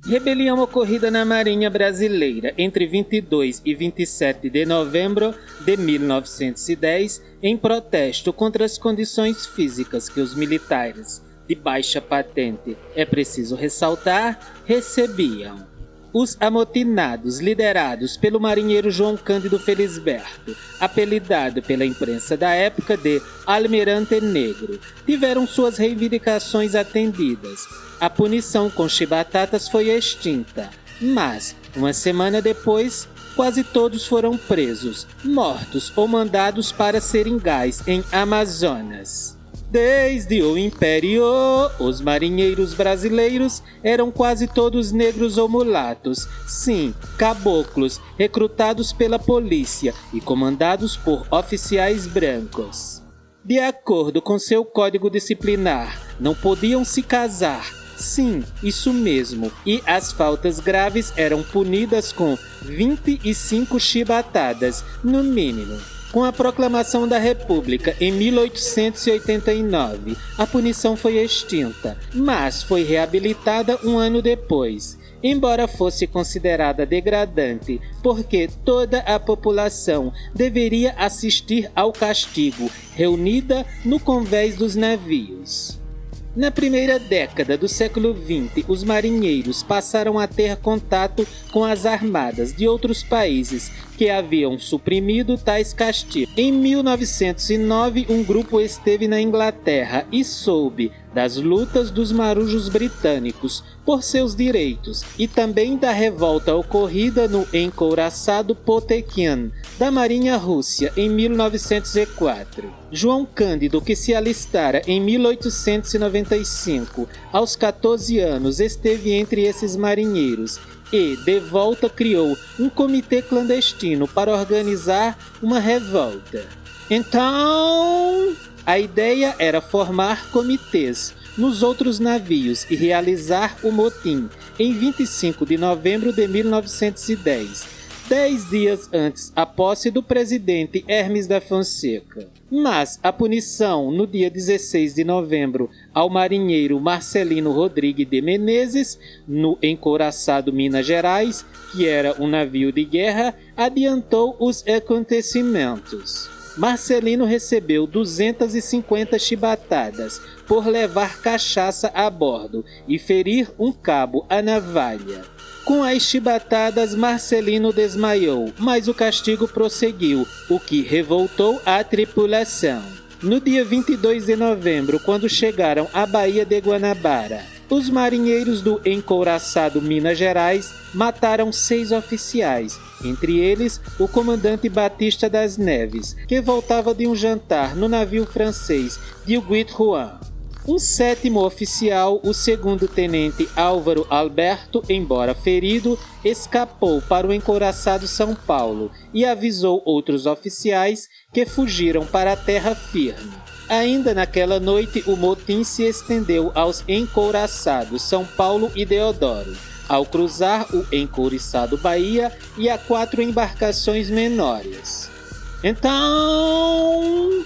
Rebelião ocorrida na Marinha Brasileira entre 22 e 27 de novembro de 1910 em protesto contra as condições físicas que os militares de baixa patente, é preciso ressaltar, recebiam. Os amotinados, liderados pelo marinheiro João Cândido Felisberto, apelidado pela imprensa da época de Almirante Negro, tiveram suas reivindicações atendidas. A punição com chibatatas foi extinta, mas, uma semana depois, quase todos foram presos, mortos ou mandados para seringais em Amazonas. Desde o Império, os marinheiros brasileiros eram quase todos negros ou mulatos, sim, caboclos, recrutados pela polícia e comandados por oficiais brancos. De acordo com seu código disciplinar, não podiam se casar, sim, isso mesmo, e as faltas graves eram punidas com 25 chibatadas, no mínimo. Com a proclamação da República em 1889, a punição foi extinta, mas foi reabilitada um ano depois, embora fosse considerada degradante, porque toda a população deveria assistir ao castigo, reunida no convés dos navios. Na primeira década do século XX, os marinheiros passaram a ter contato com as armadas de outros países que haviam suprimido tais castigos. Em 1909, um grupo esteve na Inglaterra e soube das lutas dos marujos britânicos por seus direitos e também da revolta ocorrida no encouraçado Potemkin da Marinha Rússia em 1904. João Cândido, que se alistara em 1895, aos 14 anos esteve entre esses marinheiros e, de volta, criou um comitê clandestino para organizar uma revolta. Então, a ideia era formar comitês nos outros navios e realizar o motim em 25 de novembro de 1910, 10 dias antes a posse do presidente Hermes da Fonseca. Mas a punição, no dia 16 de novembro, ao marinheiro Marcelino Rodrigues de Menezes, no encouraçado Minas Gerais, que era um navio de guerra, adiantou os acontecimentos. Marcelino recebeu 250 chibatadas por levar cachaça a bordo e ferir um cabo à navalha. Com as chibatadas, Marcelino desmaiou, mas o castigo prosseguiu, o que revoltou a tripulação. No dia 22 de novembro, quando chegaram à Baía de Guanabara, os marinheiros do encouraçado Minas Gerais mataram 6 oficiais, entre eles o comandante Batista das Neves, que voltava de um jantar no navio francês Huguet Rouen. Um 7º oficial, o 2º tenente Álvaro Alberto, embora ferido, escapou para o encouraçado São Paulo e avisou outros oficiais que fugiram para a terra firme. Ainda naquela noite, o motim se estendeu aos encouraçados São Paulo e Deodoro, ao cruzar o encouraçado Bahia e a 4 embarcações menores. Então,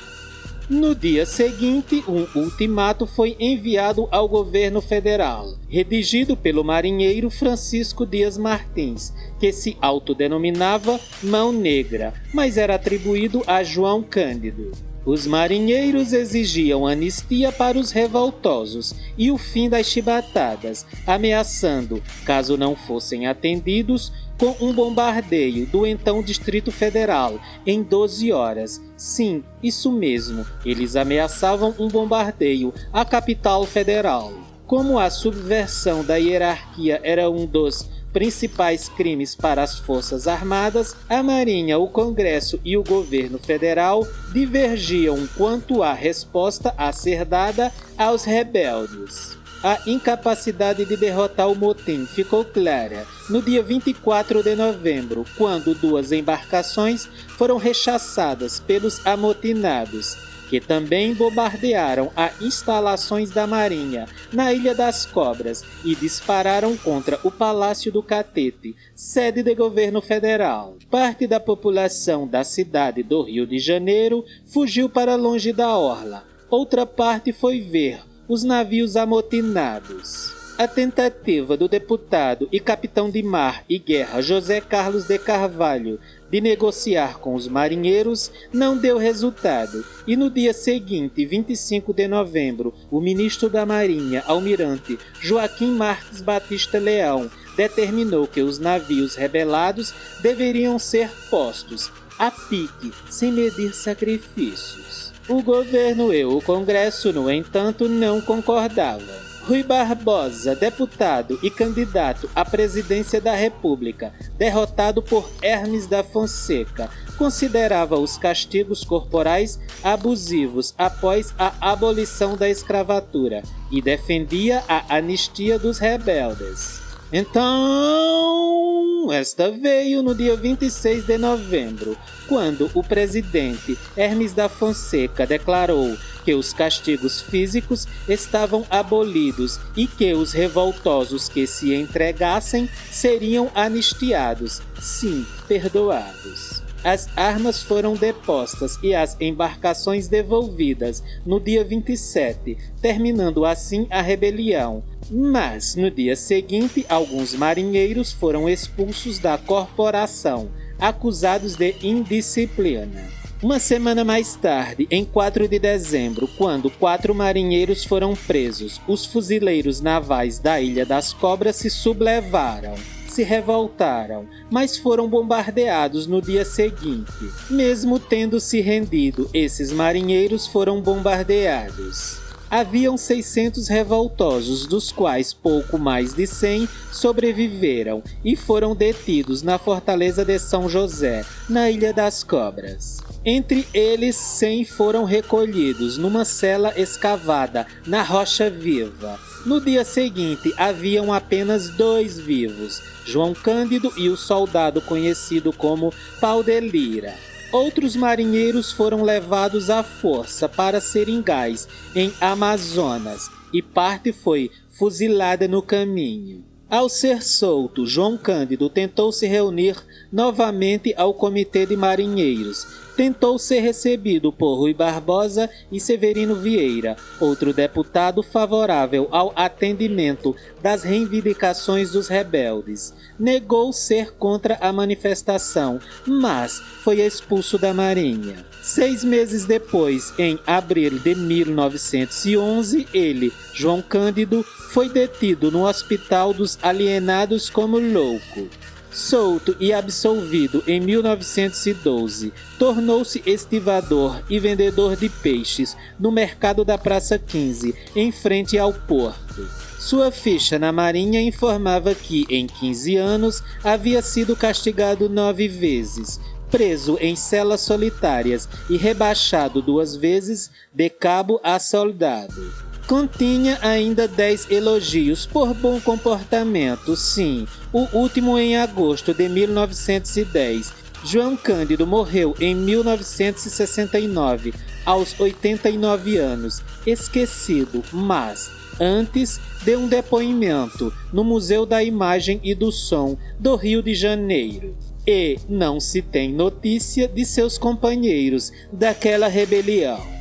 no dia seguinte, um ultimato foi enviado ao governo federal, redigido pelo marinheiro Francisco Dias Martins, que se autodenominava Mão Negra, mas era atribuído a João Cândido. Os marinheiros exigiam anistia para os revoltosos e o fim das chibatadas, ameaçando, caso não fossem atendidos, com um bombardeio do então Distrito Federal em 12 horas. Sim, isso mesmo, eles ameaçavam um bombardeio à capital federal. Como a subversão da hierarquia era um dos principais crimes para as Forças Armadas, a Marinha, o Congresso e o governo federal divergiam quanto à resposta a ser dada aos rebeldes. A incapacidade de derrotar o motim ficou clara no dia 24 de novembro, quando 2 embarcações foram rechaçadas pelos amotinados. que também bombardearam as instalações da Marinha na Ilha das Cobras e dispararam contra o Palácio do Catete, sede do governo federal. Parte da população da cidade do Rio de Janeiro fugiu para longe da orla. Outra parte foi ver os navios amotinados. A tentativa do deputado e capitão de mar e guerra José Carlos de Carvalho de negociar com os marinheiros não deu resultado, e no dia seguinte, 25 de novembro, o ministro da Marinha, almirante Joaquim Marques Batista Leão, determinou que os navios rebelados deveriam ser postos a pique, sem medir sacrifícios. O governo e o Congresso, no entanto, não concordavam. Rui Barbosa, deputado e candidato à presidência da República, derrotado por Hermes da Fonseca, considerava os castigos corporais abusivos após a abolição da escravatura e defendia a anistia dos rebeldes. Então, esta veio no dia 26 de novembro, quando o presidente Hermes da Fonseca declarou que os castigos físicos estavam abolidos e que os revoltosos que se entregassem seriam anistiados, sim, perdoados. As armas foram depostas e as embarcações devolvidas no dia 27, terminando assim a rebelião. Mas, no dia seguinte, alguns marinheiros foram expulsos da corporação, acusados de indisciplina. Uma semana mais tarde, em 4 de dezembro, quando 4 marinheiros foram presos, os fuzileiros navais da Ilha das Cobras se sublevaram, se revoltaram, mas foram bombardeados no dia seguinte. Mesmo tendo se rendido, esses marinheiros foram bombardeados. Haviam 600 revoltosos, dos quais pouco mais de 100 sobreviveram e foram detidos na fortaleza de São José, na Ilha das Cobras. Entre eles, 100 foram recolhidos numa cela escavada na Rocha Viva. No dia seguinte, haviam apenas 2 vivos, João Cândido e o soldado conhecido como Pau de Lira. Outros marinheiros foram levados à força para Seringais, em Amazonas, e parte foi fuzilada no caminho. Ao ser solto, João Cândido tentou se reunir novamente ao Comitê de Marinheiros. Tentou ser recebido por Rui Barbosa e Severino Vieira, outro deputado favorável ao atendimento das reivindicações dos rebeldes. Negou ser contra a manifestação, mas foi expulso da Marinha. 6 meses depois, em abril de 1911, ele, João Cândido, foi detido no Hospital dos Alienados como louco. Solto e absolvido em 1912, tornou-se estivador e vendedor de peixes no mercado da Praça 15, em frente ao porto. Sua ficha na Marinha informava que, em 15 anos, havia sido castigado 9 vezes, preso em celas solitárias e rebaixado 2 vezes de cabo a soldado. Continha ainda 10 elogios por bom comportamento, sim, o último em agosto de 1910. João Cândido morreu em 1969, aos 89 anos, esquecido, mas antes deu um depoimento no Museu da Imagem e do Som do Rio de Janeiro. E não se tem notícia de seus companheiros daquela rebelião.